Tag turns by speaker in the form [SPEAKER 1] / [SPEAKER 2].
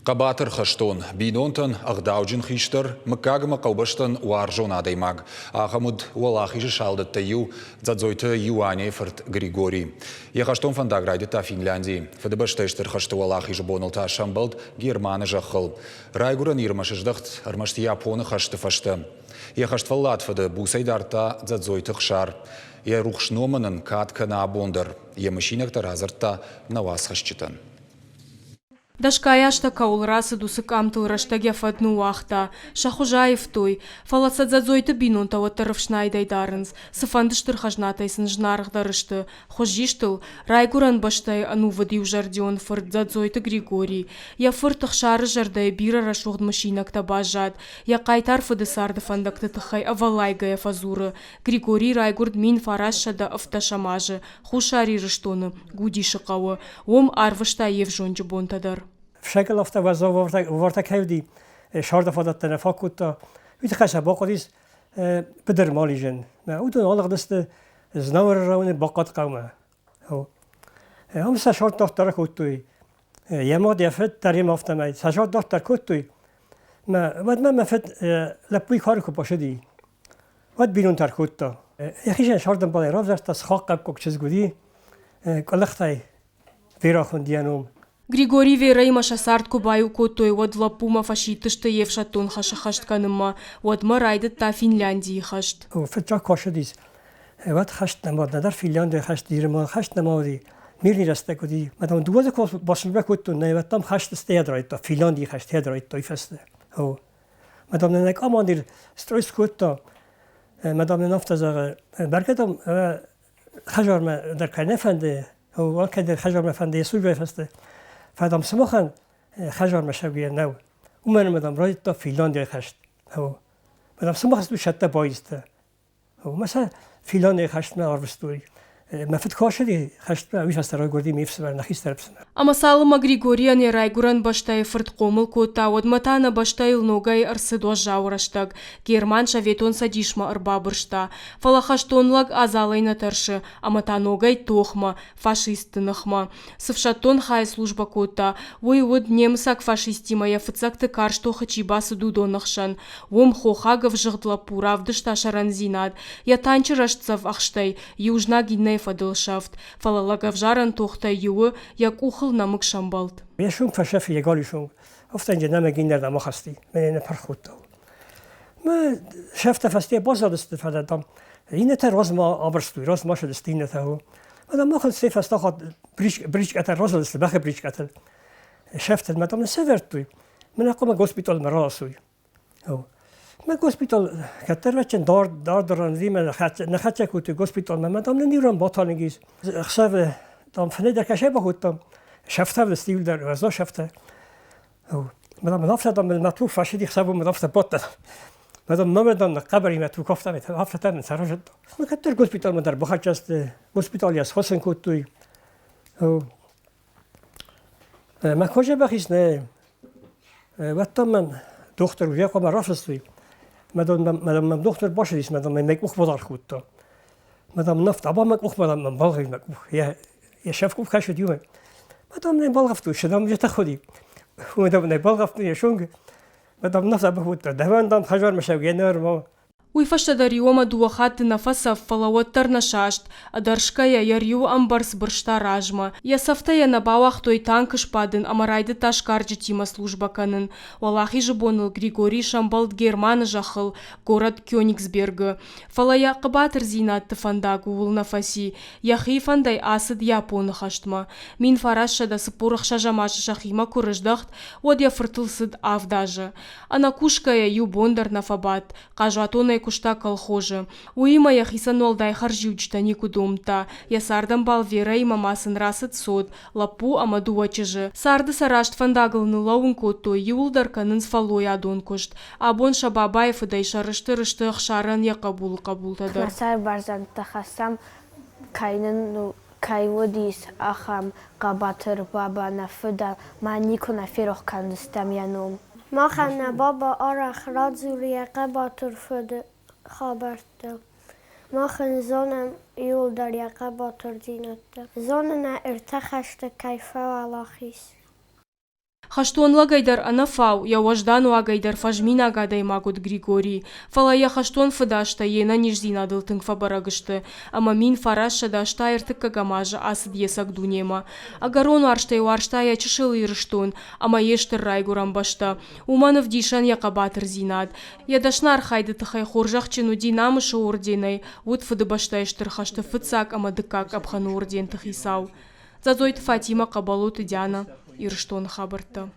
[SPEAKER 1] Qabatır xaşton, binontan ağdavcın xiştır, mıkkagıma qavbaştan uarjon adaymag. Ağamud ualaxıcı şaldıt tayu, zadzoyta yuane fırt Grigori. Ya xaşton fandagraydı ta Finlandi. Fıdıbaştaştır xaştı ualaxıcı bonulta şambald, Germanı jaxıl. Rayguran irmaşıждахт, armaştı Yaponu xaştı faştı. Ya xaştvallat fıdı busaydarta zadzoyta xşar. Ya ruxşnomanın katka na bonдар. Ya maşinaktar hazırta navas xaşçıtan.
[SPEAKER 2] Дашкаяшта каулрасы дусык амтылраштаге фатну уахта, шахужаев той, фалацадзадзойты бинунта оттарывшнайдай дарынс, сыфандыштыр хажнатайсын жнарыхдарышты, хожиштыл, райгуран баштай ану вадив жардион фырдзадзойты Григорий, я фыртых шары жардай бирара шуғд машинакта бажат, я кайтар фыдысарды фандакты тыхай авалайгая фазуры, Григорий райгурд мин фарашшада автошамажы, хушари рыштоны, гудишы қауы, ом арвышта евжонжы бонтадар.
[SPEAKER 3] Všakal ofta vorta kevdi şarda fadat nefakutta ütkaşa bakadis bidir malijen. Ma udun alaqdiste znavr ravne bakat qawma. Ho. Hamsa şart doktor kuttuy. Yamad yafet tarim ofta may. Şart doktor kuttuy. Ma fet la puy kar ko bashdi. Vad bilun tar kutta. Yakhishan şardan balay ravzarta sxaqab kokchiz gudi. Qalaqtay virakhundianum.
[SPEAKER 2] Григорий верейма шасарт кубаю котой от лапума фашитышты евшатон хашахаштканыма, от марайды та Финляндии хашт.
[SPEAKER 3] Фетчак кошадис. Вот хашт намад, надар Финляндия хашт дирма хашт намади. Мирни растекуди. Мадам дуаза кос башынбе коттун, вот там хашт стедрайта, Финляндии хашт стедрайта ифесте. О. Мадам нек амандир стройс котта. Мадам нафтаза баркатам хажарма дар канефанде. О, кадер хажарма фанде сужа ифесте. فادام سماخن خجار مشاویه نو. اومن مدام رایت تا فینلاندی خشت. هو. مدام سماخست دو شده بایسته. هو مثلا فینلاندی خشت من آروستوی. مفت کاشدی خشت من ویش از ترای گردی میفس بر نخیست ترپسنه.
[SPEAKER 2] Ama salma Grigorian и Райгуран баштай фырт комыл кота, от матана баштай лногай арсыдо жаураштаг, Герман шаветон садишма арбабыршта, фалахаштонлаг азалайна таршы, а матаногай тохма, фашистынахма. Сывшатон хай служба кота, ой от немсак фашистима я фыцакты каршто хачибасы дудонахшан, вом хохагов жыгдла пура вдышта шаранзинат, я танчырашцав ахштай, южна гидней фадылшафт, фалалагав жаран тохта юы, як ухл намык шамбалт.
[SPEAKER 3] Я шум фашеф егалишум. Офтан جنام گیندر دم خستی. من پرخوت دو. ما شفت فستی بازار استفاده دام. این تر روز ما آبرستوی روز ما شد استینه تا. و ما خود سیف است خود بریج کتر روز است بخه بریج کتر. شفت المدام سفرت توی. من اقوم گوسپیتال مراسوی. او. ما گوسپیتال کتر وچن دارن زیم نخچه کوتی گوسپیتال مدام نیرم باطانگیز. خساب دام فنه در کشه باخودم. شفته بالستيل در وزا شفته. او مدام نافته دام المطلوب فاشدی حسابو مدافته بطل. مدام نمیدم قبری مطلوب کفته میت. هفته من سرجد. ما کتر گوسپیتال من در بخارج است. گوسپیتالی از حسن کوتوی. او ما کجا بخیس نه. وقتی من دختر ویا کم رافستوی. مدام دختر باشدیس مدام من مکوخ بدار خودتا. مدام نفت ابا مکوخ مدام من بالغی مکوخ. یا شف کوف کاش دیوم. مدام نبالغفتو شدم جت خودی. مدام نبالغفتو یشونگ. مدام نفس بخود دوان دام خجار مشاوی نرم.
[SPEAKER 2] Уйфашта дариома дуахат нафаса фалаваттар нашашт, а даршкая ярью амбарс быршта ражма. Я сафтая на бауах той танкыш падын, амарайды ташкарджи тима служба канын. Валахи жбоныл Григорий шамбалт Германы жахыл, город Кёнигсберга. Фалая қыбатыр зинат фандагу вул нафаси. Яхи фандай асыд японы хаштма. Мин фарашшада сыпурых шажамашы шахима курыждахт, од я фыртылсыд авдажы. Ана кушкая ю бондар нафабат, кажуатонай кушта колхожы. Уима я хисанолдай харжиучта никудумта. Я сардам балвера и мамасын расыт сод. Лапу амадуачыжы. Сарды сарашт фандагылны лаун котто. Юлдар канын сфалой адон кошт. Абон шабабаев идай шарышты-рышты ахшаран я кабул-кабултадар.
[SPEAKER 4] Масар барзан тахасам кайнын кайводис ахам кабатыр баба нафыда манику нафирох кандыстам янум.
[SPEAKER 5] Махана баба арах радзурия кабатыр фыды خابرت ماخن زنم یول در یقه باتر دینت زنم ارتخشت کیفه و علاخیس
[SPEAKER 2] Хаштон гайдар анафау, я вождану гайдар фажмина гадай магут Григорий. Фала я хаштон фадашта ена нижзина дылтынг фабарагышты. Ама мин фараша дашта иртык кагамажа асыд есак дунема. Агарону арштай уаршта я чышыл ирыштун, ама ештер райгурам башта. Уманов дишан я кабатыр зинад. Я дашна архайды тыхай хоржах чину динамышы орденай. Вот фады башта ештер хашты фыцак, ама дыкак абхану орден тыхисау. Зазойт Фатима кабалу тыдяна. Ирштон хабарта.